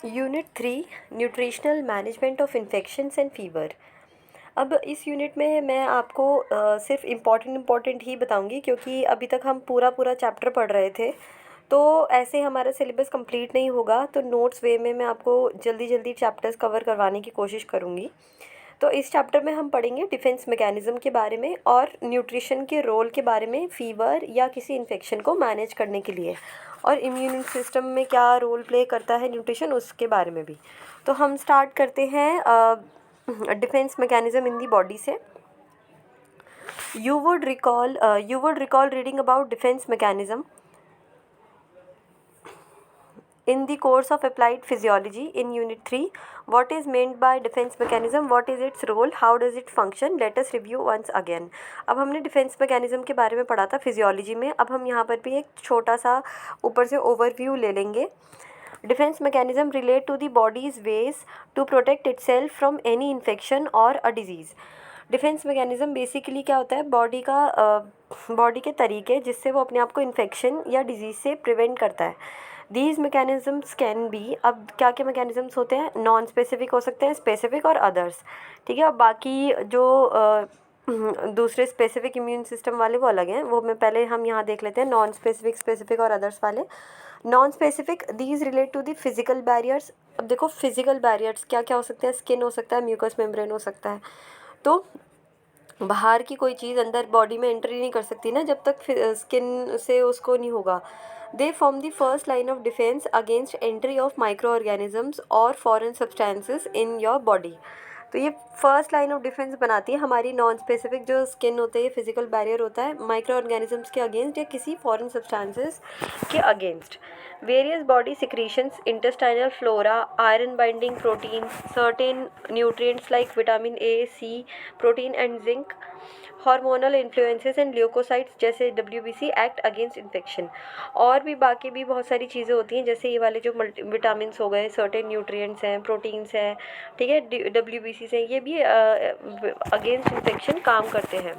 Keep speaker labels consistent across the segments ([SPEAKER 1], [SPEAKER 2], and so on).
[SPEAKER 1] Unit 3 nutritional management of infections and fever. अब इस unit में मैं आपको सिर्फ इम्पॉर्टेंट ही बताऊंगी, क्योंकि अभी तक हम पूरा चैप्टर पढ़ रहे थे, तो ऐसे हमारा सिलेबस कंप्लीट नहीं होगा। तो नोट्स वे में मैं आपको जल्दी चैप्टर्स कवर करवाने की कोशिश करूँगी। तो इस चैप्टर में हम पढ़ेंगे डिफेंस मैकेनिज़्म के बारे में और न्यूट्रिशन के रोल के बारे में फीवर या किसी इन्फेक्शन को मैनेज करने के लिए, और इम्यून सिस्टम में क्या रोल प्ले करता है न्यूट्रिशन, उसके बारे में भी। तो हम स्टार्ट करते हैं defence mechanism in the body से। You would recall reading about defense mechanism in the course of applied physiology in unit 3. What is meant by defense mechanism, what is its role, how does it function? Let us review once again. अब हमने defence mechanism के बारे में पढ़ा था physiology में। अब हम यहाँ पर भी एक छोटा सा ऊपर से ओवरव्यू ले लेंगे। Defence mechanism relate to the body's ways to protect itself from any infection और a disease. Defence mechanism basically क्या होता है, बॉडी के तरीके जिससे वो अपने आप को इन्फेक्शन या डिजीज़ से प्रिवेंट करता है। दीज मैकेनिज़म्स कैन बी, अब क्या क्या मैकेनिज़म्स होते हैं, नॉन स्पेसिफिक हो सकते हैं, स्पेसिफिक और अदर्स। ठीक है, अब बाकी जो दूसरे स्पेसिफिक इम्यून सिस्टम वाले वो अलग हैं, वो मैं पहले हम यहाँ देख लेते हैं नॉन स्पेसिफिक, स्पेसिफिक और अदर्स वाले। Non specific, these relate to the physical barriers. अब देखो फिजिकल बैरियर्स क्या क्या हो सकते हैं, स्किन हो सकता है, म्यूकस मेम्ब्रेन हो सकता है। तो बाहर की कोई चीज़ अंदर बॉडी में एंट्री नहीं कर सकती ना जब तक स्किन से उसको नहीं होगा। They form the first line of defence against entry of microorganisms और foreign substances in your body. तो ये फर्स्ट लाइन ऑफ डिफेंस बनाती है हमारी नॉन स्पेसिफिक जो स्किन होते हैं, फिजिकल बैरियर होता है माइक्रो ऑर्गेनिजम्स के अगेंस्ट या किसी फॉरेन सब्सटेंसेस के against. Various body secretions, intestinal flora, iron binding protein, certain nutrients like vitamin A, C, protein and zinc, hormonal influences and leucocytes जैसे WBC एक्ट अगेंस्ट इन्फेक्शन। और भी बाकी भी बहुत सारी चीज़ें होती हैं, जैसे ये वाले जो विटामिन्स हो गए, सर्टेन न्यूट्रिएंट्स हैं, प्रोटीन्स हैं, ठीक है, WBC से ये भी अगेंस्ट इन्फेक्शन काम करते हैं।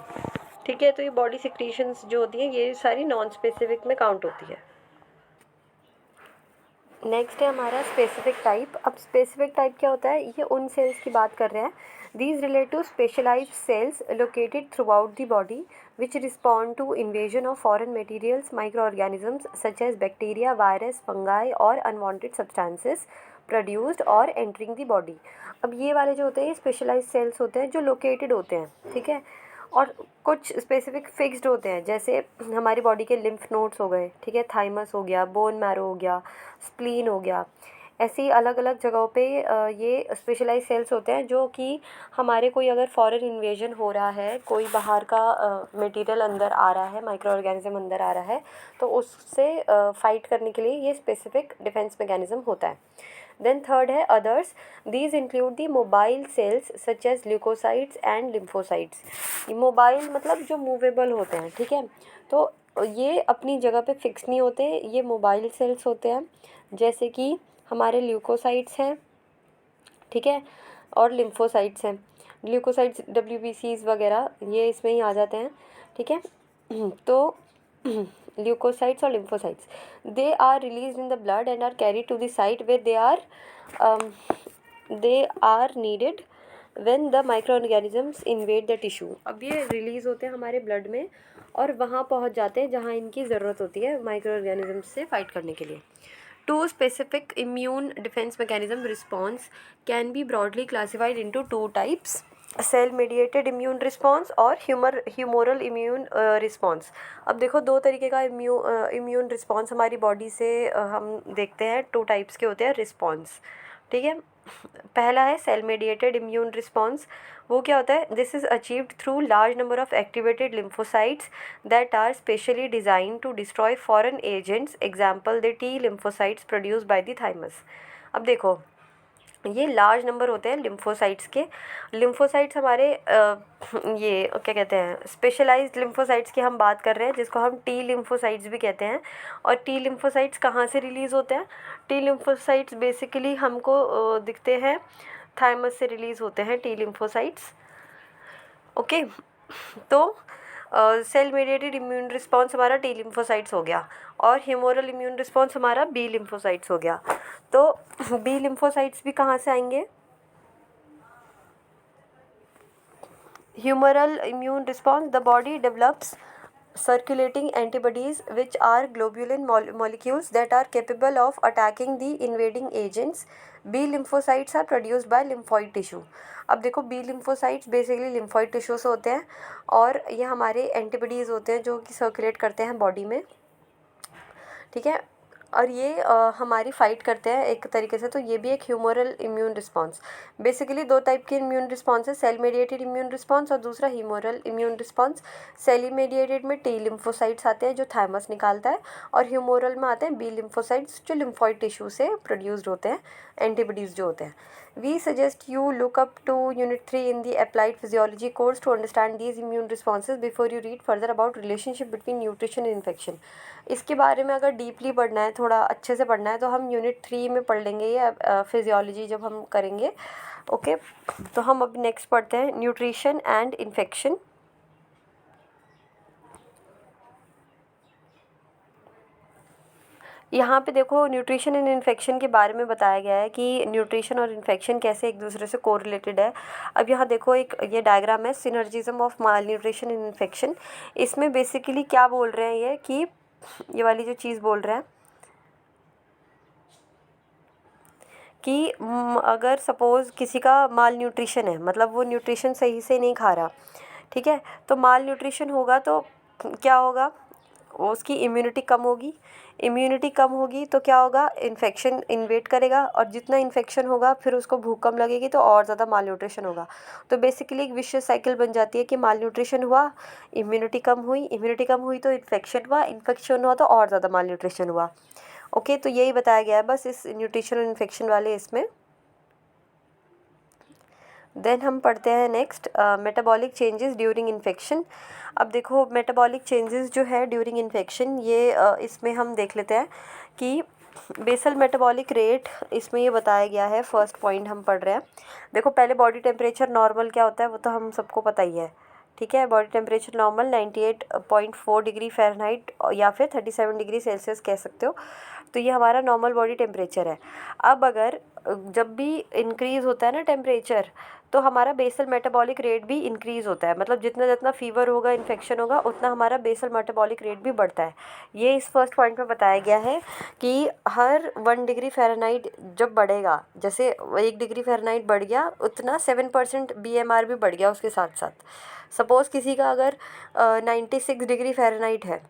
[SPEAKER 1] ठीक है, तो ये बॉडी सिक्रीशंस जो होती हैं ये सारी नॉन स्पेसिफिक में काउंट होती है। नेक्स्ट है हमारा स्पेसिफिक टाइप। अब स्पेसिफिक टाइप क्या होता है, ये उन सेल्स की बात कर रहे हैं। These relate to specialised cells located throughout the body which respond to invasion of foreign materials, microorganisms such as bacteria, virus, fungi और अनवांटेड सब्सटेंसेस प्रोड्यूस्ड और एंटरिंग द बॉडी। अब ये वाले जो होते हैं स्पेशलाइज्ड सेल्स होते हैं जो लोकेटेड होते हैं, ठीक है, और कुछ स्पेसिफिक फिक्स्ड होते हैं, जैसे हमारी बॉडी के लिम्फ नोड्स हो गए, ठीक है, थाइमस हो गया, बोन मैरो हो गया, स्प्लीन हो गया। ऐसी अलग अलग जगहों पे ये स्पेशलाइज सेल्स होते हैं जो कि हमारे कोई अगर फॉरेन इन्वेजन हो रहा है, कोई बाहर का मटेरियल अंदर आ रहा है, माइक्रो ऑर्गेनिज्म अंदर आ रहा है, तो उससे फाइट करने के लिए ये स्पेसिफिक डिफेंस मैकेनिज्म होता है। देन थर्ड है others. These include the mobile cells such as leucocytes and lymphocytes. Mobile मतलब जो मूवेबल होते हैं, ठीक है, तो ये अपनी जगह पे फिक्स नहीं होते, ये मोबाइल सेल्स होते हैं, जैसे कि हमारे ल्यूकोसाइट्स हैं, ठीक है, और लिम्फोसाइट्स हैं। ल्यूकोसाइट्स WBCs वगैरह ये इसमें ही आ जाते हैं, ठीक है। तो ल्यूकोसाइट्स और lymphocytes, they are release in the blood and are carry to the site where they are needed when the microorganisms invade the tissue. अब ये रिलीज़ होते हैं हमारे ब्लड में और वहाँ पहुँच जाते हैं जहाँ इनकी ज़रूरत होती है माइक्रो ऑर्गेनिजम्स से फाइट करने के लिए। Two specific immune defense mechanism response can be broadly classified into two types: cell mediated immune response और ह्यूमोरल इम्यून रिस्पॉन्स। अब देखो दो तरीके का इम्यून रिस्पॉन्स हमारी बॉडी से हम देखते हैं, टू टाइप्स के होते हैं रिस्पॉन्स, ठीक है। पहला है सेल मेडिएटेड इम्यून रिस्पॉन्स। वो क्या होता है, this is achieved through large number of activated lymphocytes that are specially design to destroy foreign agents, example the T lymphocytes produce by the thymus. अब देखो ये लार्ज नंबर होते हैं lymphocytes के। लिम्फोसाइट्स हमारे ये क्या कहते हैं, स्पेशलाइज्ड लिम्फोसाइट्स की हम बात कर रहे हैं, जिसको हम T लिम्फोसाइट्स भी कहते हैं। और T लिम्फोसाइट्स कहाँ से रिलीज़ होते हैं, T लिम्फोसाइट्स बेसिकली हमको दिखते हैं थाइमस से रिलीज़ होते हैं T लिम्फोसाइट्स, ओके। तो सेल मेडिएटेड इम्यून रिस्पॉन्स हमारा टी लिम्फोसाइट्स हो गया और ह्यूमोरल इम्यून रिस्पॉन्स हमारा बी लिम्फोसाइट्स हो गया। तो बी लिम्फोसाइट्स भी कहाँ से आएंगे? Humoral immune response, the body develops circulating antibodies which are globulin molecules that are capable of attacking the invading agents. B lymphocytes are produced by lymphoid tissue. अब देखो B lymphocytes basically lymphoid tissue से होते हैं और ये हमारे antibodies होते हैं जो कि सर्कुलेट करते हैं बॉडी में, ठीक है, और ये हमारी फ़ाइट करते हैं एक तरीके से। तो ये भी एक ह्यूमोरल इम्यून रिस्पॉन्स। बेसिकली दो टाइप के इम्यून रिस्पॉन्स है, सेल मेडिएटेड इम्यून रिस्पॉन्स और दूसरा humoral immune response. Cell mediated में टी लिम्फोसाइट्स आते हैं जो थाइमस निकालता है और ह्यूमोरल में आते हैं बी लिम्फोसाइट्स जो लिम्फॉइड टिश्यू से प्रोड्यूस्ड होते हैं, एंटीबॉडीज़ जो होते हैं। We suggest you look up to Unit 3 in the Applied Physiology course to understand these immune responses before you read further about relationship between nutrition and infection. इसके बारे में अगर डीपली पढ़ना है, थोड़ा अच्छे से पढ़ना है, तो हम यूनिट 3 में पढ़ लेंगे ये फिजियोलॉजी जब हम करेंगे। ओके, तो हम अब नेक्स्ट पढ़ते हैं न्यूट्रिशन एंड इन्फेक्शन। यहाँ पे देखो न्यूट्रिशन एंड इन्फेक्शन के बारे में बताया गया है कि न्यूट्रिशन और इन्फेक्शन कैसे एक दूसरे से कोरिलेटेड है। अब यहाँ देखो एक ये डायग्राम है, synergism of mall nutrition and infection. इसमें बेसिकली क्या बोल रहे हैं ये कि ये वाली जो चीज़ बोल रहे हैं कि अगर सपोज़ किसी का माल न्यूट्रिशन है, मतलब वो न्यूट्रिशन सही से नहीं खा रहा, ठीक है, तो माल न्यूट्रिशन होगा तो क्या होगा, उसकी इम्यूनिटी कम होगी। इम्यूनिटी कम होगी तो क्या होगा, इन्फेक्शन इन्वेट करेगा और जितना इन्फेक्शन होगा फिर उसको भूख कम लगेगी तो और ज़्यादा माल न्यूट्रिशन होगा। तो बेसिकली एक विशियस साइकिल बन जाती है कि माल न्यूट्रिशन हुआ, इम्यूनिटी कम हुई तो इन्फेक्शन हुआ तो और ज़्यादा माल न्यूट्रिशन हुआ। ओके, तो यही बताया गया है बस इस न्यूट्रिशन और इन्फेक्शन वाले इसमें। देन हम पढ़ते हैं next metabolic changes during infection. अब देखो मेटाबॉलिक चेंजेस जो है ड्यूरिंग इन्फेक्शन ये इसमें हम देख लेते हैं कि बेसल मेटाबॉलिक रेट इसमें ये बताया गया है। फर्स्ट पॉइंट हम पढ़ रहे हैं। देखो पहले बॉडी टेम्परेचर नॉर्मल क्या होता है वो तो हम सबको पता ही है, ठीक है। Body temperature normal 98.4 degree Fahrenheit या फिर 37 डिग्री सेल्सियस कह सकते हो। तो ये हमारा नॉर्मल बॉडी टेम्परेचर है। अब अगर जब भी इंक्रीज़ होता है ना टेम्परेचर, तो हमारा बेसल मेटाबॉलिक रेट भी इंक्रीज़ होता है। मतलब जितना जितना फीवर होगा, इन्फेक्शन होगा, उतना हमारा बेसल मेटाबॉलिक रेट भी बढ़ता है। ये इस फर्स्ट पॉइंट में बताया गया है कि हर 1 डिग्री फ़ारेनहाइट जब बढ़ेगा, जैसे 1 डिग्री फ़ारेनहाइट बढ़ गया उतना 7% BMR भी बढ़ गया उसके साथ साथ। सपोज़ किसी का अगर 96 डिग्री फ़ारेनहाइट है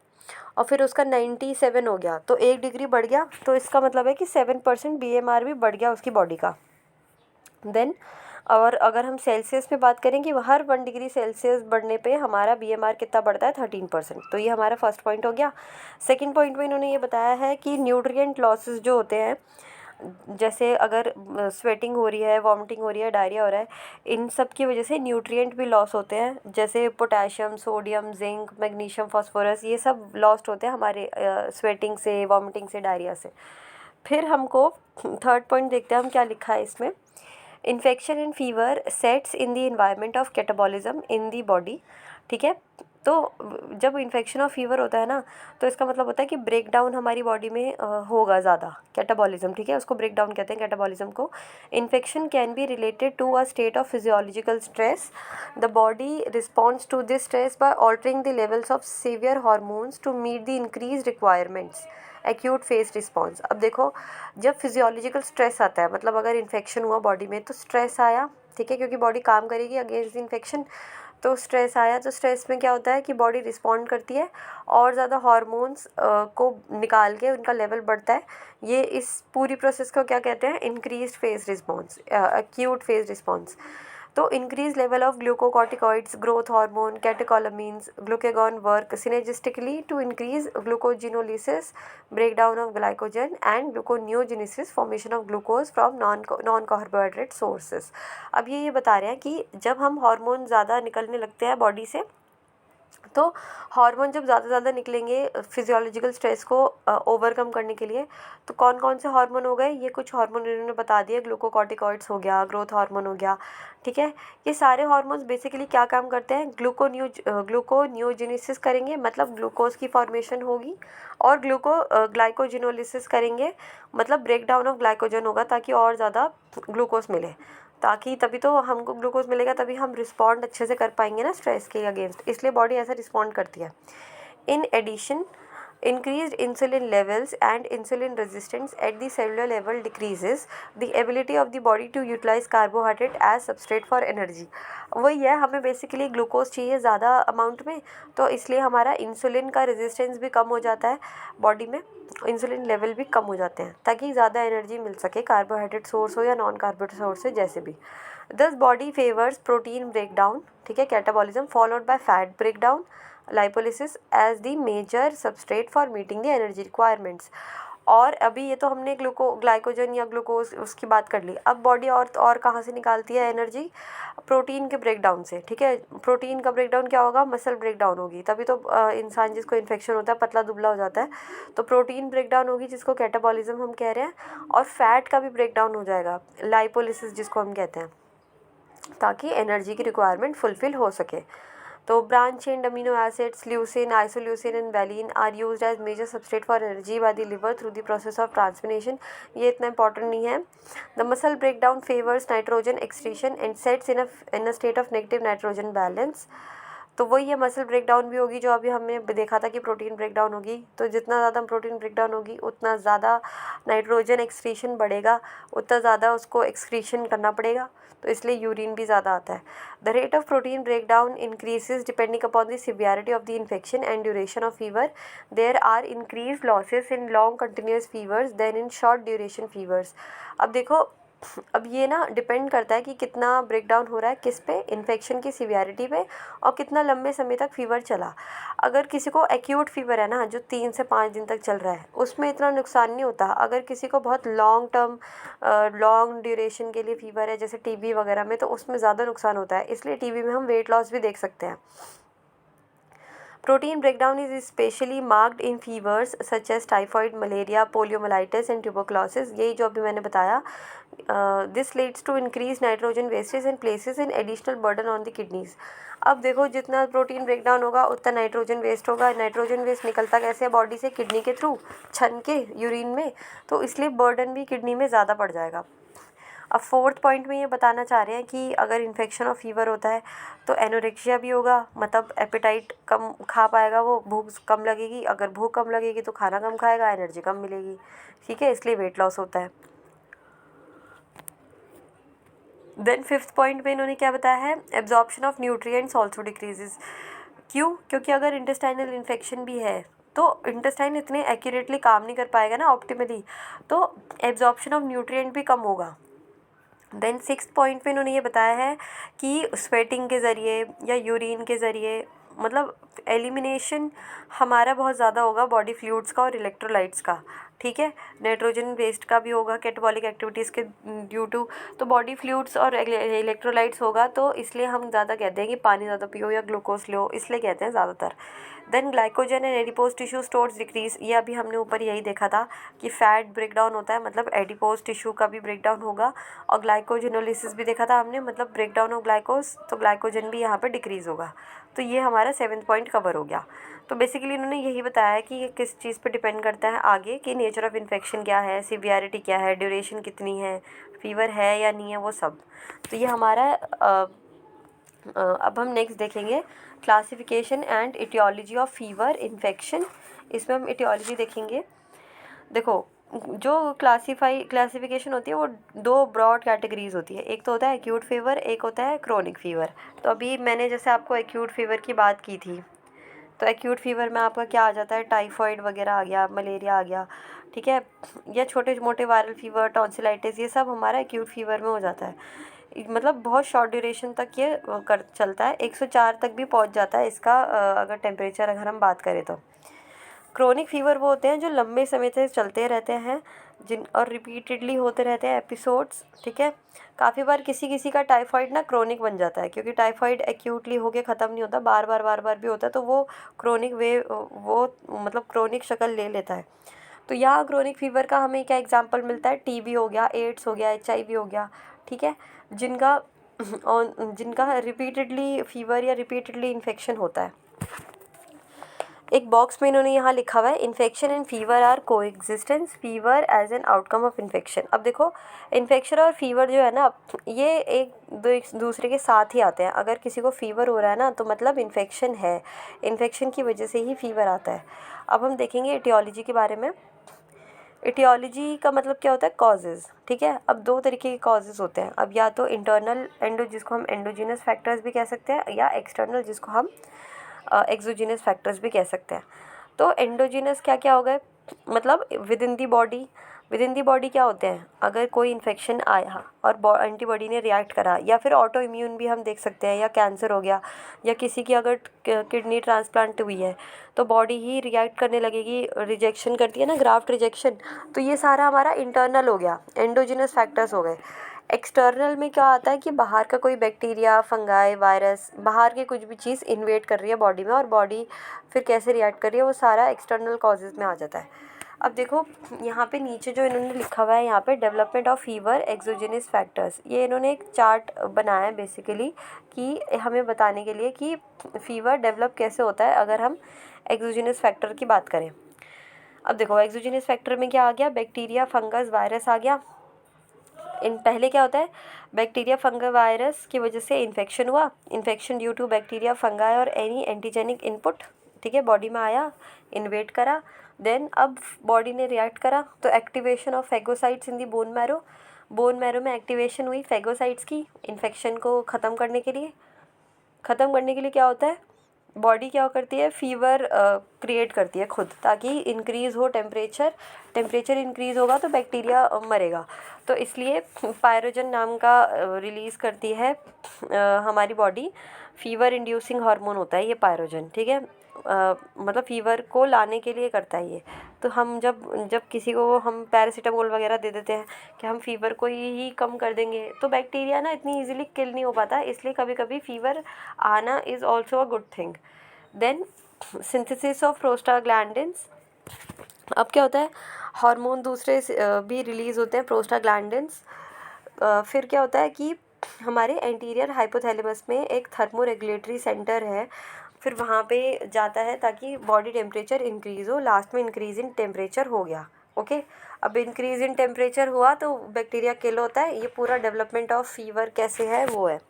[SPEAKER 1] और फिर उसका 97 हो गया तो 1 डिग्री बढ़ गया, तो इसका मतलब है कि 7% BMR भी बढ़ गया उसकी बॉडी का। देन और अगर हम सेल्सियस में बात करें कि हर 1 डिग्री सेल्सियस बढ़ने पे हमारा BMR कितना बढ़ता है, 13%। तो ये हमारा फर्स्ट पॉइंट हो गया। सेकंड पॉइंट में इन्होंने ये बताया है कि न्यूट्रिएंट लॉसेस जो होते हैं, जैसे अगर स्वेटिंग हो रही है, वॉमिटिंग हो रही है, डायरिया हो रहा है, इन सब की वजह से न्यूट्रिएंट भी लॉस होते हैं। जैसे potassium, sodium, zinc, magnesium, phosphorus, ये सब लॉस्ट होते हैं हमारे स्वेटिंग से, वॉमिटिंग से, डायरिया से। फिर हमको थर्ड पॉइंट देखते हैं हम क्या लिखा है इसमें। Infection and fever sets in the environment of catabolism in the body, ठीक है। तो जब इन्फेक्शन और फीवर होता है ना, तो इसका मतलब होता है कि ब्रेक डाउन हमारी बॉडी में होगा ज़्यादा, कैटाबॉलिज्म, ठीक है, उसको ब्रेक डाउन कहते हैं कैटाबॉलिज्म को। Infection can be related to a state of physiological stress. The body responds to this stress by altering the levels of severe hormones to meet the increase requirements, acute phase response. अब देखो जब physiological stress आता है, मतलब अगर infection हुआ body में तो स्ट्रेस आया, ठीक है, क्योंकि बॉडी काम करेगी अगेंस्ट इन्फेक्शन, तो स्ट्रेस आया, तो स्ट्रेस में क्या होता है कि बॉडी रिस्पॉन्ड करती है और ज़्यादा हार्मोन्स को निकाल के उनका लेवल बढ़ता है। ये इस पूरी प्रोसेस को क्या कहते हैं, increased phase response, acute phase response. तो increase level of glucocorticoids, growth hormone, catecholamines, glucagon work synergistically to increase glycogenolysis, breakdown of glycogen and gluconeogenesis, formation of glucose from non carbohydrate sources. अब ये बता रहे हैं कि जब हम hormone ज़्यादा निकलने लगते हैं बॉडी से तो हार्मोन जब ज़्यादा ज़्यादा निकलेंगे फिजियोलॉजिकल स्ट्रेस को ओवरकम करने के लिए, तो कौन कौन से हार्मोन हो गए, ये कुछ हार्मोन इन्होंने बता दिए, ग्लूकोकॉर्टिकॉइड्स हो गया, ग्रोथ हार्मोन हो गया, ठीक है। ये सारे हार्मोन्स बेसिकली क्या काम करते हैं, ग्लूकोनियोजेनेसिस करेंगे, मतलब ग्लूकोज की फॉर्मेशन होगी, और ग्लाइकोजिनोलिसिस करेंगे, मतलब ब्रेक डाउन ऑफ ग्लाइकोजन होगा ताकि और ज़्यादा ग्लूकोज मिले, ताकि तभी तो हमको ग्लूकोज मिलेगा, तभी हम रिस्पॉन्ड अच्छे से कर पाएंगे ना स्ट्रेस के अगेंस्ट, इसलिए बॉडी ऐसा रिस्पॉन्ड करती है। In addition, increased insulin levels and insulin resistance at the cellular level decreases the ability of the body to utilize carbohydrate as substrate for energy। वही है, हमें बेसिकली ग्लूकोज चाहिए ज़्यादा अमाउंट में, तो इसलिए हमारा इंसुलिन का रेजिस्टेंस भी कम हो जाता है बॉडी में, इंसुलिन लेवल भी कम हो जाते हैं ताकि ज़्यादा एनर्जी मिल सके, कार्बोहाइड्रेट सोर्स हो या नॉन कार्बोहाइड्रेट सोर्स से जैसे भी। Thus body favours protein break down, ठीक है, catabolism followed by fat break down, lipolysis as the major substrate for meeting the energy requirements. और अभी ये तो हमने ग्लाइकोजन या ग्लूकोज उसकी बात कर ली, अब बॉडी और कहाँ से निकालती है एनर्जी, प्रोटीन के ब्रेक डाउन से, ठीक है। प्रोटीन का ब्रेक डाउन क्या होगा, मसल ब्रेक डाउन होगी, तभी तो इंसान जिसको इन्फेक्शन होता है पतला दुबला हो जाता है, तो प्रोटीन ब्रेक डाउन होगी जिसको कैटाबॉलिज्म हम कह रहे हैं, और फैट का भी ब्रेक डाउन हो जाएगा, लाइपोलिसिस जिसको हम कहते हैं, ताकि एनर्जी की रिक्वायरमेंट फुलफिल हो सके। तो branch chain amino acids leucine, isoleucine and valine are used as major substrate for energy by the liver through the process of transamination. ये इतना इंपॉर्टेंट नहीं है। The muscle break down favours nitrogen excretion and sets in a state of negative nitrogen balance. तो वही है, muscle break down भी होगी, जो अभी हमने देखा था कि प्रोटीन ब्रेक डाउन होगी, तो जितना ज़्यादा प्रोटीन ब्रेक डाउन होगी उतना ज़्यादा नाइट्रोजन एक्सक्रीशन बढ़ेगा, उतना ज़्यादा उसको एक्सक्रीशन करना पड़ेगा, तो इसलिए यूरिन भी ज़्यादा आता है। The rate of protein break down increases depending upon the severity of the infection and duration of fever. There are increase losses in long continuous fevers than in short duration fevers. अब देखो, अब ये ना depend करता है कि कितना break down हो रहा है, किस पे, इन्फेक्शन की सिवियरिटी पे, और कितना लंबे समय तक फीवर चला। अगर किसी को एक्यूट फीवर है ना, जो 3 से 5 दिन तक चल रहा है, उसमें इतना नुकसान नहीं होता। अगर किसी को बहुत लॉन्ग टर्म लॉन्ग ड्यूरेशन के लिए फीवर है, जैसे टीबी वगैरह में, तो उसमें ज़्यादा नुकसान होता है, इसलिए टीबी में हम वेट लॉस भी देख सकते हैं। Protein breakdown is especially marked in fevers such as typhoid, malaria, poliomyelitis and tuberculosis। यही जो अभी मैंने बताया, this leads to increased nitrogen wastage and places an additional burden on the kidneys। अब देखो, जितना प्रोटीन ब्रेकडाउन होगा उतना नाइट्रोजन वेस्ट होगा। नाइट्रोजन वेस्ट निकलता कैसे है बॉडी से, किडनी के थ्रू, छन के यूरिन में, तो इसलिए बर्डन भी किडनी में ज़्यादा पड़ जाएगा। अब फोर्थ पॉइंट में ये बताना चाह रहे हैं कि अगर इन्फेक्शन और फीवर होता है तो एनोरेक्सिया भी होगा, मतलब एपेटाइट कम खा पाएगा, वो भूख कम लगेगी, अगर भूख कम लगेगी तो खाना कम खाएगा, एनर्जी कम मिलेगी, ठीक है, इसलिए वेट लॉस होता है। देन फिफ्थ पॉइंट में इन्होंने क्या बताया है, absorption of nutrients also decreases. क्यों? क्योंकि अगर इंटेस्टाइनल इन्फेक्शन भी है तो इंटेस्टाइन इतने एक्यूरेटली काम नहीं कर पाएगा ना ऑप्टिमली, तो एब्जॉर्प्शन ऑफ न्यूट्रिएंट भी कम होगा। देन सिक्स पॉइंट पे इन्होंने ये बताया है कि स्वेटिंग के ज़रिए या यूरिन के ज़रिए, मतलब एलिमिनेशन हमारा बहुत ज़्यादा होगा बॉडी फ्लूइड्स का और इलेक्ट्रोलाइट्स का, ठीक है, नाइट्रोजन वेस्ट का भी होगा कैटाबॉलिक एक्टिविटीज़ के ड्यू टू, तो बॉडी फ्लूइड्स और इलेक्ट्रोलाइट्स होगा, तो इसलिए हम ज़्यादा कहते हैं कि पानी ज़्यादा पियो या ग्लूकोज लो, इसलिए कहते हैं ज़्यादातर। Then glycogen and adipose tissue stores decrease. ये अभी हमने ऊपर यही देखा था कि फैट ब्रेकडाउन होता है, मतलब एडिपोज टिश्यू का भी ब्रेकडाउन होगा, और ग्लाइकोजिनोलिसिस भी देखा था हमने, मतलब ब्रेकडाउन ऑफ ग्लाइकोज, तो ग्लाइकोजन भी यहाँ पे डिक्रीज़ होगा। तो ये हमारा 7th पॉइंट कवर हो गया। तो बेसिकली इन्होंने यही बताया कि ये किस चीज़ पे डिपेंड करता है आगे, कि नेचर ऑफ इन्फेक्शन क्या है, सिवियरिटी क्या है, ड्यूरेशन कितनी है, फीवर है या नहीं है, वो सब। तो ये हमारा अब हम नेक्स्ट देखेंगे classification and aetiology of fever infection. इसमें हम इटियोलॉजी देखेंगे। देखो, जो क्लासिफिकेशन होती है वो 2 ब्रॉड कैटेगरीज होती है, एक तो होता है एक्यूट फीवर, एक होता है क्रोनिक फीवर। तो अभी मैंने जैसे आपको एक्यूट फीवर की बात की थी, तो एक्यूट फीवर में आपका क्या आ जाता है, टाइफाइड वगैरह आ गया, मलेरिया आ गया, ठीक है, या छोटे मोटे वायरल फीवर, टॉन्सिलाइटिस, ये सब हमारा एक्यूट फीवर में हो जाता है। मतलब बहुत शॉर्ट ड्यूरेशन तक ये चलता है, 104 तक भी पहुंच जाता है इसका, अगर टेम्परेचर अगर हम बात करें तो। क्रोनिक फीवर वो होते हैं जो लंबे समय से चलते रहते हैं, जिन और रिपीटेडली होते रहते हैं एपिसोड्स, ठीक है। काफ़ी बार किसी किसी का टाइफाइड ना क्रोनिक बन जाता है, क्योंकि टाइफाइड एक्यूटली होके ख़त्म नहीं होता, बार बार भी होता है, तो वो क्रोनिक वो मतलब क्रोनिक शक्ल ले लेता है। तो यहाँ क्रोनिक फीवर का हमें क्या एग्जांपल मिलता है, टीबी हो गया, एड्स हो गया, एचआईवी हो गया, ठीक है, जिनका जिनका रिपीटेडली फीवर या रिपीटेडली इन्फेक्शन होता है। एक बॉक्स में इन्होंने यहाँ लिखा हुआ है, infection and fever are coexistence, fever as an outcome of infection. अब देखो, इन्फेक्शन और फीवर जो है ना, ये एक दूसरे के साथ ही आते हैं। अगर किसी को फीवर हो रहा है ना, तो मतलब इन्फेक्शन है, इन्फेक्शन की वजह से ही फीवर आता है। अब हम देखेंगे एटियोलॉजी के बारे में। एटियोलॉजी का मतलब क्या होता है, कॉजेज़, ठीक है। अब दो तरीके के कॉजेज़ होते हैं। अब या तो इंटरनल जिसको हम एंडोजीनस फैक्टर्स भी कह सकते हैं, या एक्सटर्नल जिसको हम एक्सोजीनस फैक्टर्स भी कह सकते हैं। तो एंडोजीनस क्या क्या हो गए, मतलब विद इन दी बॉडी क्या होते हैं, अगर कोई इन्फेक्शन आया और एंटीबॉडी ने रिएक्ट करा, या फिर ऑटो इम्यून भी हम देख सकते हैं, या कैंसर हो गया, या किसी की अगर किडनी ट्रांसप्लांट हुई है तो बॉडी ही रिएक्ट करने लगेगी, रिजेक्शन करती है ना, ग्राफ्ट रिजेक्शन। तो ये सारा हमारा इंटरनल हो गया, एंडोजीनस फैक्टर्स हो गए। एक्सटर्नल में क्या आता है कि बाहर का कोई बैक्टीरिया, फंगाई, वायरस, बाहर की कुछ भी चीज़ इन्वेड कर रही है बॉडी में, और बॉडी फिर कैसे रिएक्ट कर रही है, वो सारा एक्सटर्नल कॉजेज़ में आ जाता है। अब देखो यहाँ पे नीचे जो इन्होंने लिखा हुआ है, यहाँ पे development of fever exogenous factors, ये इन्होंने एक चार्ट बनाया है बेसिकली, कि हमें बताने के लिए कि फीवर डेवलप कैसे होता है अगर हम एक्सोजेनस फैक्टर की बात करें। अब देखो, एक्सोजेनस फैक्टर में क्या आ गया, बैक्टीरिया, फंगस, वायरस आ गया। इन पहले क्या होता है, बैक्टीरिया, फंगस, वायरस की वजह से इन्फेक्शन हुआ, infection due to bacteria, fungi और एनी एंटीजेनिक इनपुट, ठीक है, बॉडी में आया, इन्वेट करा, देन अब बॉडी ने रिएक्ट करा, तो activation of phagocytes in the bone marrow में एक्टिवेशन हुई फेगोसाइट्स की, इन्फेक्शन को ख़त्म करने के लिए। क्या होता है, बॉडी क्या करती है, फीवर क्रिएट करती है खुद, ताकि इंक्रीज़ हो टेम्परेचर इंक्रीज़ होगा तो बैक्टीरिया मरेगा। तो इसलिए पायरोजन नाम का रिलीज़ करती है हमारी बॉडी, फीवर इंड्यूसिंग हार्मोन होता है ये पायरोजन, ठीक है। मतलब फीवर को लाने के लिए करता है ये। तो हम जब किसी को हम पैरासीटामोल वगैरह दे देते हैं कि हम फीवर को ही कम कर देंगे, तो बैक्टीरिया ना इतनी इजीली किल नहीं हो पाता, इसलिए कभी कभी फीवर आना is also a good thing. Then synthesis of prostaglandins. अब क्या होता है, हार्मोन दूसरे भी रिलीज़ होते हैं, प्रोस्टाग्लैंडिन्स। फिर क्या होता है कि हमारे एंटीरियर हाइपोथैलेमस में एक थर्मो रेगुलेटरी सेंटर है, फिर वहाँ पे जाता है ताकि बॉडी टेम्परेचर इंक्रीज़ हो। लास्ट में इंक्रीज़ इन टेम्परेचर हो गया, ओके। अब इंक्रीज़ इन टेम्परेचर हुआ तो बैक्टीरिया किल होता है। ये पूरा डेवलपमेंट ऑफ फीवर कैसे है वो है।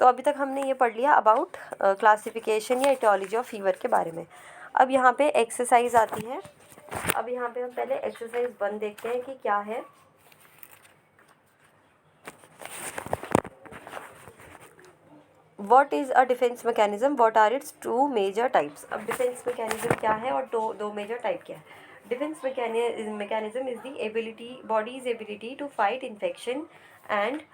[SPEAKER 1] तो अभी तक हमने ये पढ़ लिया अबाउट क्लासिफिकेशन या एटियोलॉजी ऑफ फीवर के बारे में। अब यहाँ पे एक्सरसाइज आती है। अब यहाँ पे हम पहले एक्सरसाइज 1 देखते हैं कि क्या है। What is a defense mechanism? What are its two major types? अब डिफेंस मैकेनिज्म क्या है और दो मेजर टाइप क्या है। Defence mechanism is the body's ability to fight infection and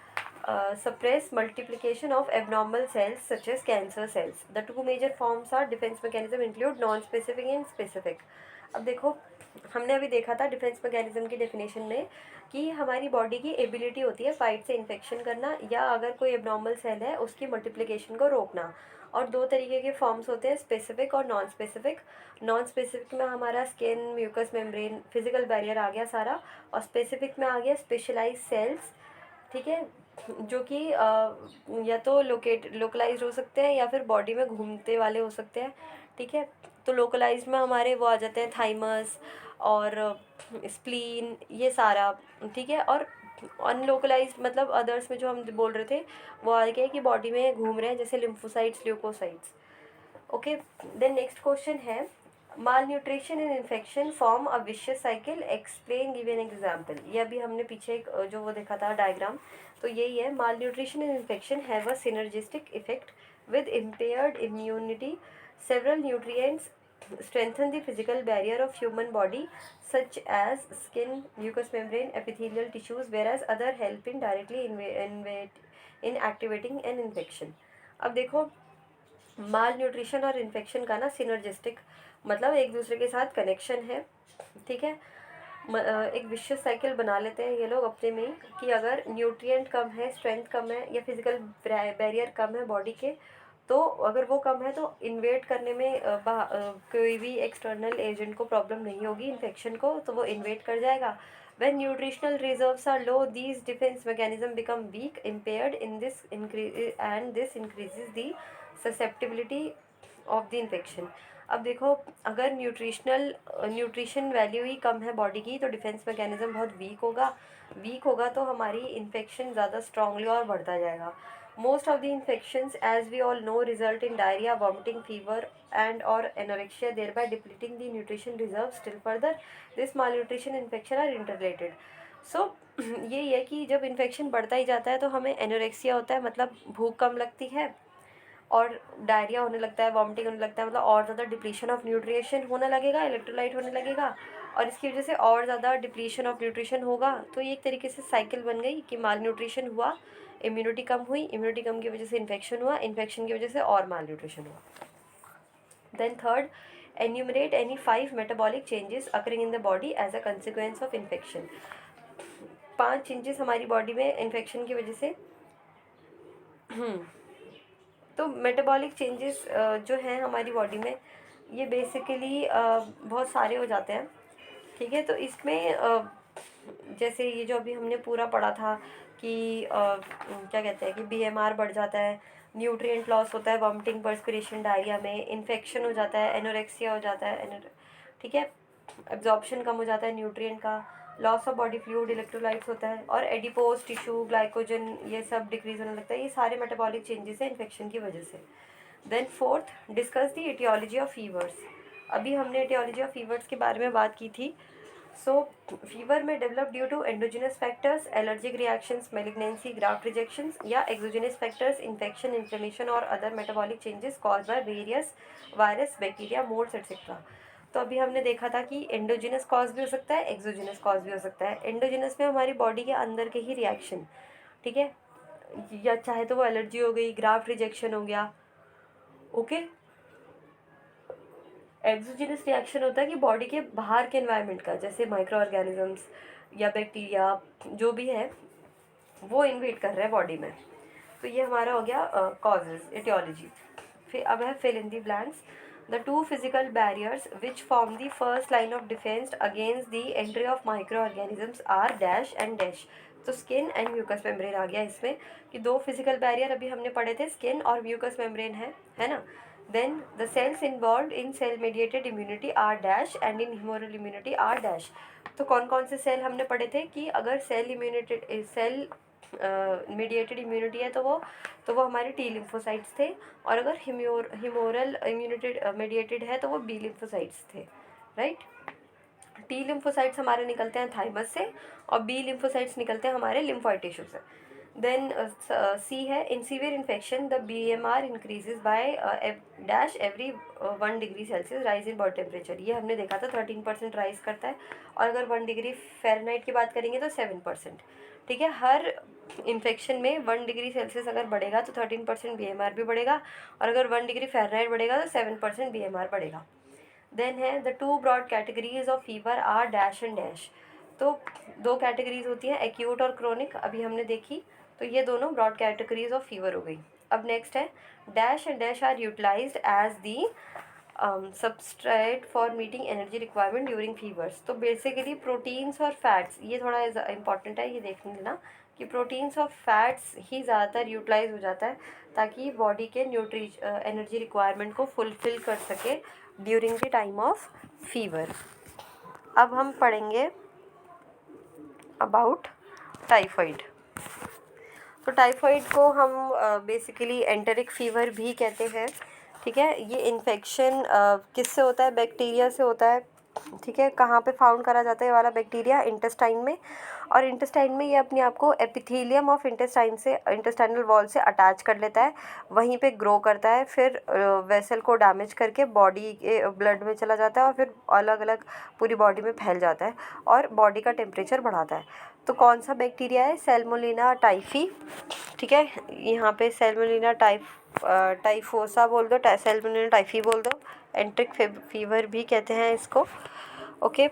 [SPEAKER 1] suppress multiplication of abnormal cells such as cancer cells. The two major forms are defense mechanism include non-specific and specific. अब देखो, हमने अभी देखा था defence mechanism की definition में कि हमारी बॉडी की एबिलिटी होती है फाइट से इन्फेक्शन करना, या अगर कोई एबनॉर्मल सेल है उसकी मल्टीप्लिकेशन को रोकना। और दो तरीके के फॉर्म्स होते हैं, स्पेसिफिक और नॉन स्पेसिफिक। नॉन स्पेसिफिक में हमारा skin, mucous membrane, physical barrier आ गया सारा, और स्पेसिफिक में आ गया स्पेशलाइज सेल्स, ठीक है, जो कि या तो लोकलाइज हो सकते हैं या फिर बॉडी में घूमते वाले हो सकते हैं, ठीक है। तो लोकलाइज में हमारे वो आ जाते हैं थाइमस और स्प्लीन, ये सारा, ठीक है। और अनलोकलाइज मतलब अदर्स में जो हम बोल रहे थे वो आ गया कि बॉडी में घूम रहे हैं, जैसे lymphocytes, leukocytes, okay. Then next question है, malnutrition and infection form a vicious cycle, explain, give an example. ये अभी हमने पीछे एक जो वो देखा था डायग्राम, तो यही है, malnutrition and infection have a synergistic effect with impaired immunity, several nutrients strengthen the physical barrier of human body such as skin, mucous membrane, epithelial tissues, whereas other help in directly in activating an infection. अब देखो, माल nutrition और infection का ना synergistic मतलब एक दूसरे के साथ कनेक्शन है, ठीक है। एक विशियस साइकिल बना लेते हैं ये लोग अपने में ही कि अगर न्यूट्रिएंट कम है, स्ट्रेंथ कम है या फिजिकल बैरियर कम है बॉडी के, तो अगर वो कम है तो इन्वेट करने में कोई भी एक्सटर्नल एजेंट को प्रॉब्लम नहीं होगी इन्फेक्शन को, तो वो इन्वेट कर जाएगा। When nutritional reserves are low, these defense mechanism become weak, impaired in this increase, and this increases the susceptibility of the infection. अब देखो, अगर न्यूट्रिशन वैल्यू ही कम है बॉडी की तो डिफेंस मैकेनिज्म बहुत वीक होगा तो हमारी इन्फेक्शन ज़्यादा स्ट्रांगली और बढ़ता जाएगा। Most of the infections as we all know result in diarrhoea, vomiting, fever and और anorexia, thereby depleting the nutrition reserve still further. This malnutrition infection are interrelated. सो यही है कि जब इन्फेक्शन बढ़ता ही जाता है तो हमें एनोरेक्सिया होता है, मतलब भूख कम लगती है, और डायरिया होने लगता है, वॉमिटिंग होने लगता है, मतलब और ज़्यादा डिप्लीशन ऑफ न्यूट्रिशन होने लगेगा, इलेक्ट्रोलाइट होने लगेगा, और इसकी वजह से और ज़्यादा डिप्लीशन ऑफ न्यूट्रिशन होगा। तो ये एक तरीके से साइकिल बन गई कि माल न्यूट्रिशन हुआ, इम्यूनिटी कम हुई, इम्यूनिटी कम की वजह से इन्फेक्शन हुआ, इन्फेक्शन की वजह से और माल न्यूट्रिशन हुआ। Then third, enumerate any 5 metabolic changes occurring in the body as a consequence of infection. 5 changes हमारी बॉडी में इन्फेक्शन की वजह से। तो मेटाबॉलिक चेंजेस जो हैं हमारी बॉडी में, ये बेसिकली बहुत सारे हो जाते हैं, ठीक है। तो इसमें जैसे ये जो अभी हमने पूरा पढ़ा था कि क्या कहते हैं कि BMR बढ़ जाता है, न्यूट्रिएंट लॉस होता है, वॉमिटिंग, पर्स्पिरेशन, डायरिया में, इन्फेक्शन हो जाता है, एनोरेक्सिया हो जाता है, ठीक है, एब्जॉर्प्शन कम हो जाता है न्यूट्रिएंट का, loss of body fluid, electrolytes होता है, और एडिपोज टिश्यू, ग्लाइकोजन, ये सब डिक्रीज होने लगता है। ये सारे मेटाबॉलिक चेंजेस हैं इन्फेक्शन की वजह से। Then fourth, discuss the aetiology of fevers. अभी हमने एटियोलॉजी ऑफ फीवर्स के बारे में बात की थी। सो फीवर में develop due to endogenous factors, allergic reactions, malignancy, graft rejections, या एक्सोजिनस फैक्टर्स, इन्फेक्शन, इन्फ्लेमेशन और other metabolic changes cause by various virus, bacteria, moulds etcetera. तो अभी हमने देखा था कि एंडोजिनस कॉज भी हो सकता है, एक्सोजिनस कॉज भी हो सकता है। एंडोजिनस में हमारी बॉडी के अंदर के ही रिएक्शन, ठीक है, या चाहे तो वो एलर्जी हो गई, ग्राफ्ट रिजेक्शन हो गया, ओके। एक्सोजिनस रिएक्शन होता है कि बॉडी के बाहर के एनवायरनमेंट का, जैसे माइक्रो ऑर्गेनिजम्स या बैक्टीरिया जो भी है वो इन्वेट कर रहे हैं बॉडी में। तो ये हमारा हो गया कॉजेज, एटियोलॉजी। फिर अब है fill in the blanks. The two physical barriers which form the first line of defence against the entry of microorganisms are dash and dash. तो स्किन एंड म्यूकस मेम्ब्रेन आ गया इसमें कि दो physical barrier अभी हमने पढ़े थे, स्किन और म्यूकस मेम्ब्रेन है ना। Then the cells involve in cell mediated immunity are dash and in humoral immunity are dash. तो कौन कौन से सेल हमने पढ़े थे कि अगर सेल मीडिएटेड इम्यूनिटी है तो वो हमारे टी लिम्फोसाइट्स थे, और अगर ह्यूमोरल इम्यूनिटेड मीडिएटेड है तो वो बी लिम्फोसाइट्स थे, राइट। टी लिम्फोसाइट्स हमारे निकलते हैं थाइमस से, और बी लिम्फोसाइट्स निकलते हैं हमारे लिम्फोइड टिश्यू से। देन सी है, in severe infection the BMR increases by dash every 1 degree Celsius rise in body temperature. ये हमने देखा था 13% राइज करता है, और अगर 1 डिग्री फ़ारेनहाइट की बात करेंगे तो 7%, ठीक है। हर इन्फेक्शन में 1 डिग्री सेल्सियस अगर बढ़ेगा तो 13% BMR भी बढ़ेगा, और अगर 1 डिग्री फ़ारेनहाइट बढ़ेगा तो 7% BMR बढ़ेगा। देन है the two broad categories of fever are dash and dash. तो दो कैटेगरीज होती हैं, एक्यूट और क्रोनिक, अभी हमने देखी। तो ये दोनों ब्रॉड कैटेगरीज ऑफ फीवर हो गई। अब नेक्स्ट है dash and dash are utilised as the substrate for meeting energy requirement during fevers. तो बेसिकली प्रोटीन्स और फैट्स, ये थोड़ा इंपॉर्टेंट है, ये देख लेना कि प्रोटीन्स और फैट्स ही ज़्यादातर यूटिलाइज हो जाता है ताकि बॉडी के एनर्जी रिक्वायरमेंट को फुलफ़िल कर सके during the time of fever. अब हम पढ़ेंगे अबाउट टाइफाइड। तो टाइफाइड को हम बेसिकली एंटेरिक फीवर भी कहते हैं, ठीक है। ये इन्फेक्शन किससे होता है? बैक्टीरिया से होता है, ठीक है। कहाँ पे फाउंड करा जाता है ये वाला बैक्टीरिया? इंटेस्टाइन में। और इंटेस्टाइन में ये अपने आप को एपिथेलियम ऑफ इंटेस्टाइन से, इंटेस्टाइनल वॉल से अटैच कर लेता है, वहीं पे ग्रो करता है, फिर वेसल को डैमेज करके बॉडी के ब्लड में चला जाता है, और फिर अलग अलग पूरी बॉडी में फैल जाता है और बॉडी का टेम्परेचर बढ़ाता है। तो कौन सा बैक्टीरिया है? सैल्मोनेला टाइफी, ठीक है। यहाँ पे सैल्मोनेला टाइफोसा बोल दो, सैल्मोनेला टाइफी बोल दो, एंट्रिक फीवर भी कहते हैं इसको। ओके,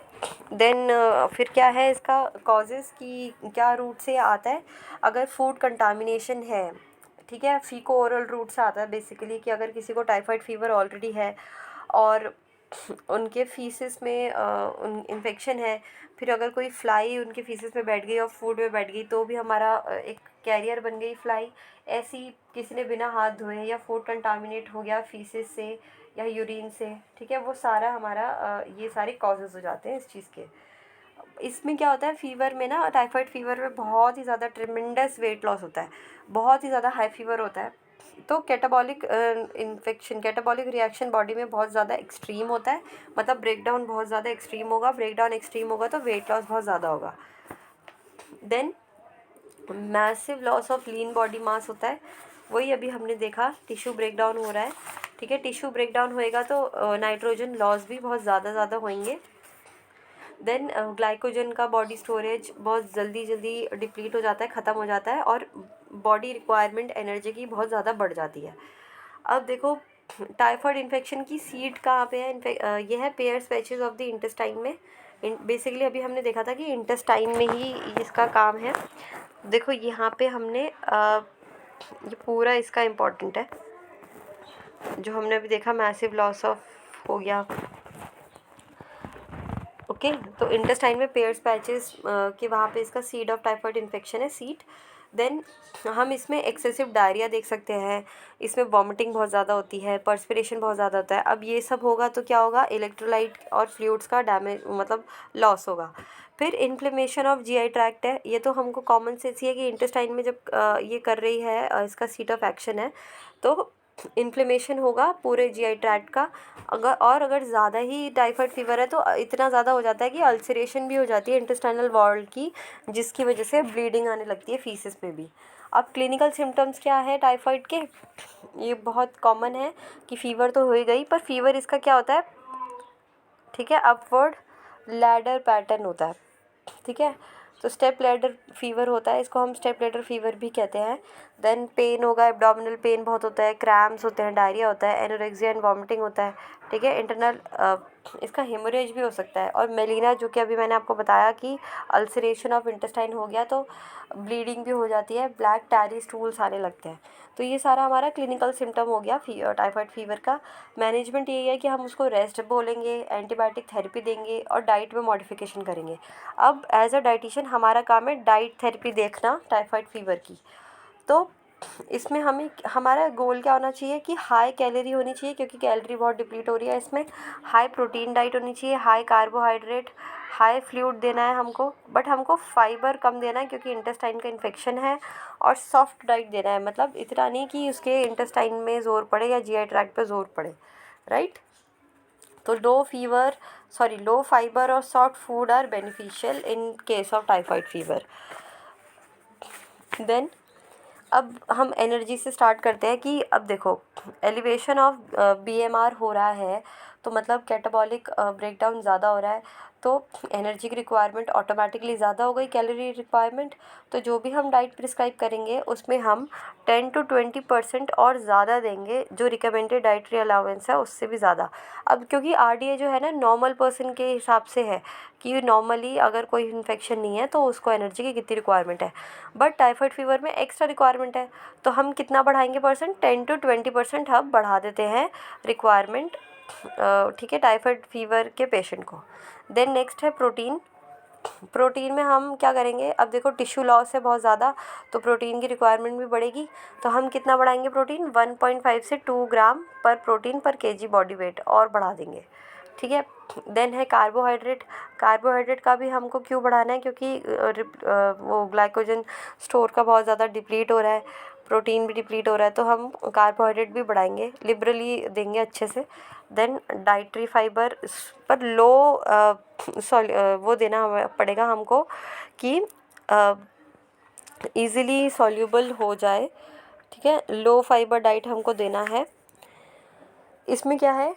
[SPEAKER 1] देन फिर क्या है इसका कॉजेज़ की, क्या रूट से आता है? अगर फूड कंटामिनेशन है, ठीक है, फीको ओरल रूट से आता है बेसिकली, कि अगर किसी को टाइफाइड फीवर ऑलरेडी है और उनके फीसिस में इन्फेक्शन है, फिर अगर कोई फ्लाई उनके फीसिस में बैठ गई और फूड में बैठ गई तो भी हमारा एक कैरियर बन गई फ्लाई। ऐसी किसी ने बिना हाथ धोए या फूड कंटामिनेट हो गया फीसिस से या यूरिन से, ठीक है, वो सारा हमारा ये सारे कॉजेज़ हो जाते हैं इस चीज़ के। इसमें क्या होता है, फीवर में ना, टाइफाइड फीवर में बहुत ही ज़्यादा ट्रिमेंडस वेट लॉस होता है, बहुत ही ज़्यादा हाई फीवर होता है। तो catabolic infection, catabolic reaction body में बहुत ज़्यादा एक्सट्रीम होता है, मतलब ब्रेकडाउन बहुत ज़्यादा एक्सट्रीम होगा, ब्रेकडाउन एक्सट्रीम होगा तो वेट लॉस बहुत ज़्यादा होगा। Then massive loss of lean body mass होता है, वही अभी हमने देखा, टिश्यू ब्रेकडाउन हो रहा है, ठीक है, टिश्यू ब्रेकडाउन होएगा तो नाइट्रोजन लॉस भी बहुत ज़्यादा होंगे। देन ग्लाइकोजन का बॉडी स्टोरेज बहुत जल्दी डिप्लीट हो जाता है, ख़त्म हो जाता है, और बॉडी रिक्वायरमेंट एनर्जी की बहुत ज़्यादा बढ़ जाती है। अब देखो टाइफाइड इन्फेक्शन की सीड कहाँ पे है? ये है pairs patches of the intestine में। बेसिकली अभी हमने देखा था कि इंटेस्टाइन में ही इसका काम है। देखो यहाँ पे हमने ये पूरा इसका इम्पोर्टेंट है जो हमने अभी देखा, मैसिव लॉस ऑफ हो गया। ओके, तो इंटेस्टाइन में पेयर्स पैचेस के वहाँ पे इसका सीड ऑफ टाइफाइड इन्फेक्शन है, सीड। देन हम इसमें एक्सेसिव डायरिया देख सकते हैं, इसमें वॉमिटिंग बहुत ज़्यादा होती है, पर्सपिरेशन बहुत ज़्यादा होता है। अब ये सब होगा तो क्या होगा, इलेक्ट्रोलाइट और फ्लूइड्स का डैमेज, मतलब लॉस होगा। फिर इन्फ्लेमेशन ऑफ जीआई ट्रैक्ट है, ये तो हमको कॉमन सेंस ही है कि इंटेस्टाइन में जब ये कर रही है, इसका सीट ऑफ एक्शन है, तो इन्फ्लेमेशन होगा पूरे जीआई ट्रैक्ट का। अगर ज़्यादा ही टाइफाइड फीवर है तो इतना ज़्यादा हो जाता है कि अल्सरेशन भी हो जाती है इंटेस्टाइनल वॉल की, जिसकी वजह से ब्लीडिंग आने लगती है फीसिस में भी। अब क्लिनिकल सिम्टम्स क्या है टाइफाइड के? ये बहुत कॉमन है कि फ़ीवर तो हो ही गई, पर फीवर इसका क्या होता है, ठीक है, अपवर्ड लैडर पैटर्न होता है, ठीक है, तो स्टेप लैडर फीवर होता है, इसको हम स्टेप लैडर फीवर भी कहते हैं। देन पेन होगा, एब्डोमिनल पेन बहुत होता है, क्रैम्स होते हैं, डायरिया होता है, एनोरेक्सिया एंड वॉमिटिंग होता है, ठीक है, इंटरनल इसका हेमोरेज भी हो सकता है, और मेलिना, जो कि अभी मैंने आपको बताया कि अल्सरेशन ऑफ इंटेस्टाइन हो गया तो ब्लीडिंग भी हो जाती है, ब्लैक टैरी स्टूल्स आने लगते हैं। तो ये सारा हमारा क्लिनिकल सिम्टम हो गया टाइफाइड फीवर का। मैनेजमेंट यही है कि हम उसको रेस्ट बोलेंगे, एंटीबायोटिक थेरेपी देंगे और डाइट में मॉडिफिकेशन करेंगे। अब एज अ डाइटिशियन हमारा काम है डाइट थेरेपी देखना टाइफाइड फीवर की। तो इसमें हमें, हमारा गोल क्या होना चाहिए कि हाई कैलोरी होनी चाहिए, क्योंकि कैलोरी बहुत डिप्लीट हो रही है इसमें। हाई प्रोटीन डाइट होनी चाहिए, हाई कार्बोहाइड्रेट, हाई फ्लूइड देना है हमको, बट हमको फाइबर कम देना है क्योंकि इंटेस्टाइन का इन्फेक्शन है। और सॉफ्ट डाइट देना है, मतलब इतना नहीं कि उसके इंटेस्टाइन में ज़ोर पड़े या जीआई ट्रैक्ट पे ज़ोर पड़े, राइट। तो लो फाइबर और soft food are beneficial in case of typhoid fever. Then अब हम एनर्जी से स्टार्ट करते हैं कि अब देखो एलिवेशन ऑफ बीएमआर हो रहा है, तो मतलब कैटाबॉलिक ब्रेकडाउन ज़्यादा हो रहा है, तो एनर्जी की रिक्वायरमेंट ऑटोमेटिकली ज़्यादा हो गई, कैलोरी रिक्वायरमेंट। तो जो भी हम डाइट प्रिस्क्राइब करेंगे उसमें हम 10 to 20% और ज़्यादा देंगे, जो रिकमेंडेड डाइटरी अलाउंस है उससे भी ज़्यादा। अब क्योंकि आरडीए जो है ना, नॉर्मल पर्सन के हिसाब से है कि नॉर्मली अगर कोई इन्फेक्शन नहीं है तो उसको एनर्जी की कितनी रिक्वायरमेंट है, बट टाइफाइड फीवर में एक्स्ट्रा रिक्वायरमेंट है, तो हम कितना बढ़ाएंगे परसेंट, 10 to 20% हम बढ़ा देते हैं रिक्वायरमेंट, ठीक है, टाइफाइड फीवर के पेशेंट को। देन नेक्स्ट है प्रोटीन। प्रोटीन में हम क्या करेंगे, अब देखो टिश्यू लॉस है बहुत ज़्यादा, तो प्रोटीन की रिक्वायरमेंट भी बढ़ेगी, तो हम कितना बढ़ाएंगे प्रोटीन, 1.5 से 2 ग्राम पर प्रोटीन पर केजी बॉडी वेट और बढ़ा देंगे, ठीक है। देन है कार्बोहाइड्रेट। कार्बोहाइड्रेट का भी हमको क्यों बढ़ाना है, क्योंकि वो ग्लाइकोजन स्टोर का बहुत ज़्यादा डिप्लीट हो रहा है, प्रोटीन भी डिप्लीट हो रहा है, तो हम कार्बोहाइड्रेट भी बढ़ाएंगे, लिबरली देंगे अच्छे से। देन डाइटरी फाइबर पर वो देना पड़ेगा हमको कि ईज़िली सॉल्यूबल हो जाए, ठीक है, लो फाइबर डाइट हमको देना है। इसमें क्या है,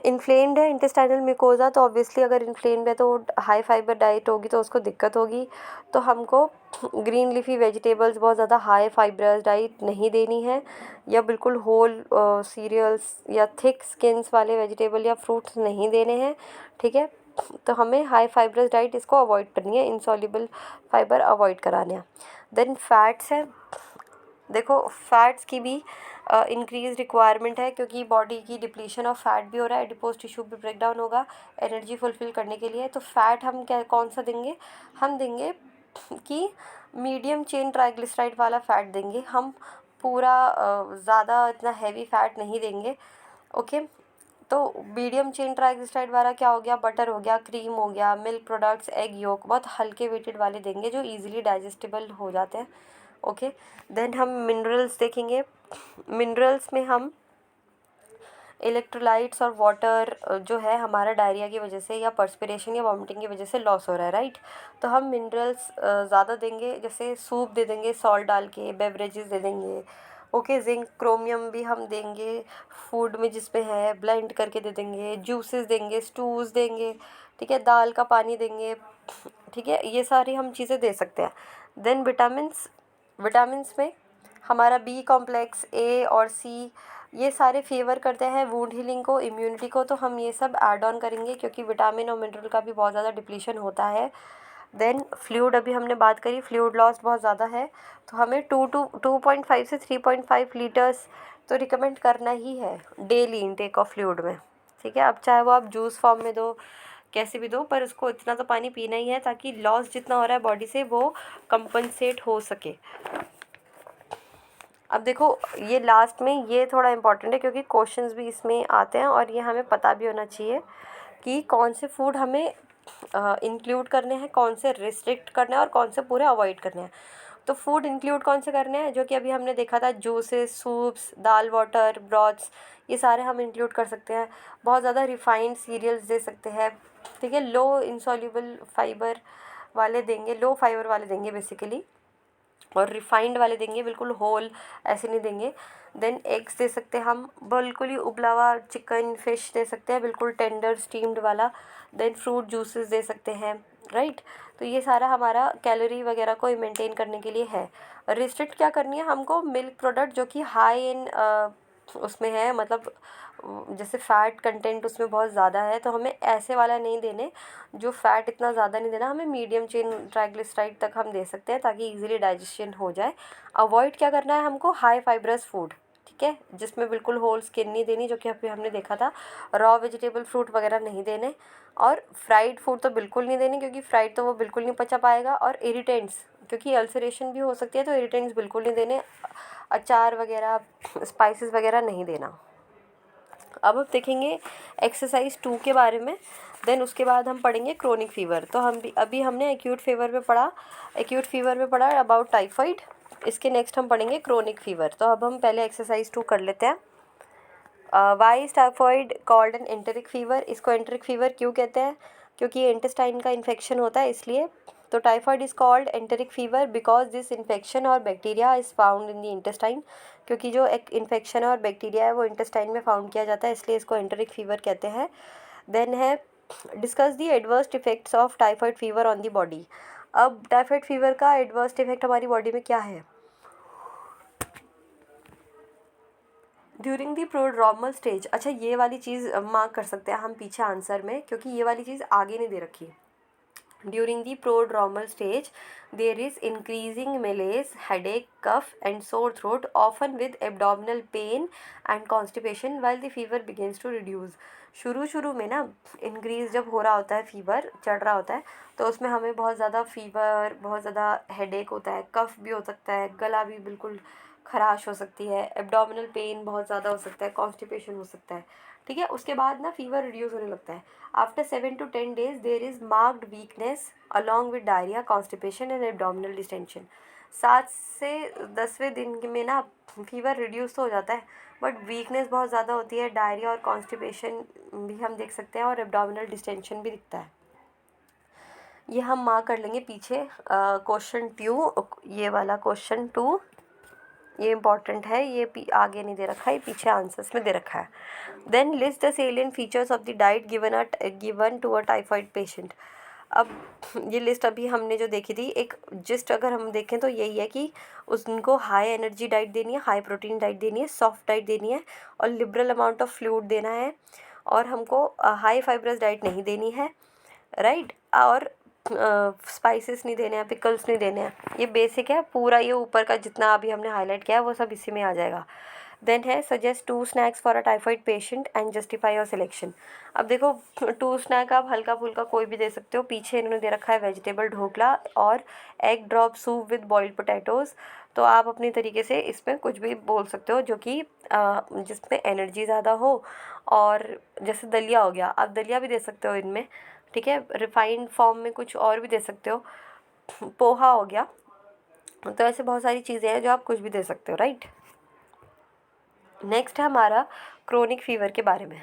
[SPEAKER 1] इन्फ्लेम्ड है इंटेस्टाइनल मिकोजा, तो ऑब्वियसली अगर इन्फ्लेम्ड है तो हाई फाइबर डाइट होगी तो उसको दिक्कत होगी। तो हमको ग्रीन लीफी वेजिटेबल्स, बहुत ज़्यादा हाई फाइबरस डाइट नहीं देनी है, या बिल्कुल होल सीरियल्स या थिक स्किन्स वाले वेजिटेबल या फ्रूट्स नहीं देने हैं, ठीक है। तो हमें हाई फाइबरस डाइट इसको अवॉइड करनी है, इनसॉल्युबल फाइबर अवॉइड कराने हैं। देन फैट्स है, देखो फैट्स की भी इंक्रीज रिक्वायरमेंट है, क्योंकि बॉडी की डिप्लीशन ऑफ फैट भी हो रहा है, एडिपोज टिश्यू भी ब्रेक डाउन होगा एनर्जी फुलफिल करने के लिए। तो फैट हम क्या कौन सा देंगे, हम देंगे कि मीडियम चेन ट्राइग्लिसराइड वाला फ़ैट देंगे हम, पूरा ज़्यादा इतना हैवी फैट नहीं देंगे, ओके। तो मीडियम चेन ट्राइग्लिसराइड वाला क्या हो गया, बटर हो गया, क्रीम हो गया, मिल्क प्रोडक्ट्स, एग योक, बहुत हल्के वेटेड वाले देंगे जो इजीली डाइजेस्टेबल हो जाते हैं, ओके। देन हम मिनरल्स देखेंगे, मिनरल्स में हम इलेक्ट्रोलाइट्स और वाटर जो है हमारा डायरिया की वजह से या पर्सपिरेशन या वॉमिटिंग की वजह से लॉस हो रहा है, राइट। तो हम मिनरल्स ज़्यादा देंगे, जैसे सूप दे देंगे सॉल्ट डाल के, बेवरेजेस दे देंगे, ओके। जिंक क्रोमियम भी हम देंगे फूड में जिसमें है, ब्लेंड करके दे देंगे, जूसेस देंगे, स्टूज़ देंगे, ठीक है, दाल का पानी देंगे, ठीक है, ये सारी हम चीज़ें दे सकते हैं। देन विटामिन्स, विटामिन्स में हमारा बी कॉम्प्लेक्स, ए और सी, ये सारे फेवर करते हैं वुंड हीलिंग को, इम्यूनिटी को, तो हम ये सब ऐड ऑन करेंगे क्योंकि विटामिन और मिनरल का भी बहुत ज़्यादा डिप्लीशन होता है। देन फ्लूइड, अभी हमने बात करी, फ्लूइड लॉस बहुत ज़्यादा है, तो हमें 2.5 से 3.5 लीटर्स तो रिकमेंड करना ही है डेली इनटेक ऑफ फ्लूइड में, ठीक है। अब चाहे वो आप जूस फॉर्म में दो, कैसे भी दो, पर उसको इतना तो पानी पीना ही है ताकि लॉस जितना हो रहा है बॉडी से वो कंपनसेट हो सके। अब देखो ये लास्ट में ये थोड़ा इम्पॉर्टेंट है क्योंकि क्वेश्चंस भी इसमें आते हैं और ये हमें पता भी होना चाहिए कि कौन से फूड हमें इंक्लूड करने हैं, कौन से रिस्ट्रिक्ट करने हैं और कौन से पूरे अवॉइड करने हैं। तो फूड इंक्लूड कौन से करने हैं, जो कि अभी हमने देखा था, जूसेस, सूप्स, दाल वाटर, ब्रॉथ्स, ये सारे हम इंक्लूड कर सकते हैं। बहुत ज़्यादा रिफाइंड सीरियल्स दे सकते हैं, ठीक है, लो इंसॉल्युबल फाइबर वाले देंगे, लो फाइबर वाले देंगे बेसिकली, और रिफाइंड वाले देंगे, बिल्कुल होल ऐसे नहीं देंगे। देन एग्स दे सकते हैं हम, बिल्कुल ही उबला हुआ चिकन फिश दे सकते हैं, बिल्कुल टेंडर स्टीम्ड वाला। देन फ्रूट जूसेस दे सकते हैं, राइट। तो ये सारा हमारा कैलोरी वगैरह को मेंटेन करने के लिए है। रिस्ट्रिक्ट क्या करनी है हमको, मिल्क प्रोडक्ट जो कि हाई इन उसमें है, मतलब जैसे फ़ैट कंटेंट उसमें बहुत ज़्यादा है, तो हमें ऐसे वाला नहीं देने, जो फ़ैट इतना ज़्यादा नहीं देना, हमें मीडियम चेन ट्राइग्लिसराइड तक हम दे सकते हैं ताकि इजीली डाइजेशन हो जाए। अवॉइड क्या करना है हमको, हाई फाइबरस फूड, ठीक है, जिसमें बिल्कुल होल स्किन नहीं देनी, जो कि अभी हमने देखा था, रॉ वेजिटेबल फ्रूट वगैरह नहीं देने, और फ्राइड फूड तो बिल्कुल नहीं देने क्योंकि फ्राइड तो वो बिल्कुल नहीं पचा पाएगा, और इरिटेंट्स, क्योंकि अल्सरेशन भी हो सकती है, तो इरिटेंट्स बिल्कुल नहीं देने, अचार वगैरह, स्पाइसेस वगैरह नहीं देना। अब देखेंगे एक्सरसाइज 2 के बारे में, देन उसके बाद हम पढ़ेंगे क्रोनिक फीवर। तो हम भी अभी हमने एक्यूट फीवर में पढ़ा, एक्यूट फीवर में पढ़ा अबाउट टाइफाइड, इसके नेक्स्ट हम पढ़ेंगे क्रोनिक फीवर। तो अब हम पहले एक्सरसाइज 2 कर लेते हैं। Why is typhoid called an enteric fever, इसको एंटेरिक फीवर क्यों कहते हैं, क्योंकि ये इंटेस्टाइन का इन्फेक्शन होता है इसलिए। तो typhoid is called enteric fever because this infection और bacteria is found in the intestine, क्योंकि जो एक इन्फेक्शन और बैक्टीरिया है वो इंटेस्टाइन में फाउंड किया जाता है, इसलिए इसको एंटेरिक फीवर कहते हैं। देन है discuss the adverse effects of typhoid fever on the body. अब टाइफाइड फीवर का एडवर्स इफेक्ट हमारी बॉडी में क्या है, ड्यूरिंग दी प्रोड्रोमल स्टेज। अच्छा ये वाली चीज़ मार्क कर सकते हैं हम पीछे आंसर में, क्योंकि ये वाली चीज़ आगे नहीं दे रखी। During the prodromal stage there is increasing malaise, headache, cough and sore throat, often with abdominal pain and constipation while the fever begins to reduce. शुरू में ना इंक्रीज जब हो रहा होता है, फीवर चढ़ रहा होता है, तो उसमें हमें बहुत ज़्यादा फीवर, बहुत ज़्यादा हेडेक होता है, कफ भी हो सकता है, गला भी बिल्कुल खराश हो सकती है, एब्डोमिनल पेन बहुत ज़्यादा हो सकता है, कॉन्स्टिपेशन हो सकता है, ठीक है। उसके बाद ना फीवर रिड्यूस होने लगता है। After 7 to 10 days there is marked weakness along with diarrhoea, constipation and abdominal distension. 7 से 10वें दिन में ना फीवर रिड्यूस तो हो जाता है, बट वीकनेस बहुत ज़्यादा होती है, डायरिया और कॉन्स्टिपेशन भी हम देख सकते हैं, और एब्डोमिनल डिस्टेंशन भी दिखता है। ये हम मार्क कर लेंगे पीछे। क्वेश्चन 2, ये वाला क्वेश्चन 2, ये इंपॉर्टेंट है, ये आगे नहीं दे रखा है, ये पीछे आंसर्स में दे रखा है। Then list the salient features of the diet given to a typhoid patient. अब ये लिस्ट अभी हमने जो देखी थी, एक जस्ट अगर हम देखें तो यही है कि उनको हाई एनर्जी डाइट देनी है, हाई प्रोटीन डाइट देनी है, सॉफ्ट डाइट देनी है और लिबरल अमाउंट ऑफ फ्लूइड देना है, और हमको हाई फाइब्रस डाइट नहीं देनी है, राइट। और स्पाइसेस नहीं देने हैं, पिकल्स नहीं देने हैं। ये बेसिक है, पूरा ये ऊपर का जितना अभी हमने हाईलाइट किया है वो सब इसी में आ जाएगा। देन है suggest 2 snacks for a typhoid patient and justify your selection. अब देखो 2 स्नैक आप हल्का फुल्का कोई भी दे सकते हो। पीछे इन्होंने दे रखा है वेजिटेबल ढोकला और egg drop soup with boiled potatoes. तो आप अपनी तरीके से इसमें कुछ भी बोल सकते हो जो कि जिसमें एनर्जी ज़्यादा हो। और जैसे दलिया हो गया, आप दलिया भी दे सकते हो इनमें, ठीक है। रिफाइंड फॉर्म में कुछ और भी दे सकते हो, पोहा हो गया। तो ऐसे बहुत सारी चीज़ें हैं जो आप कुछ भी दे सकते हो, राइट। नेक्स्ट है हमारा क्रोनिक फीवर के बारे में।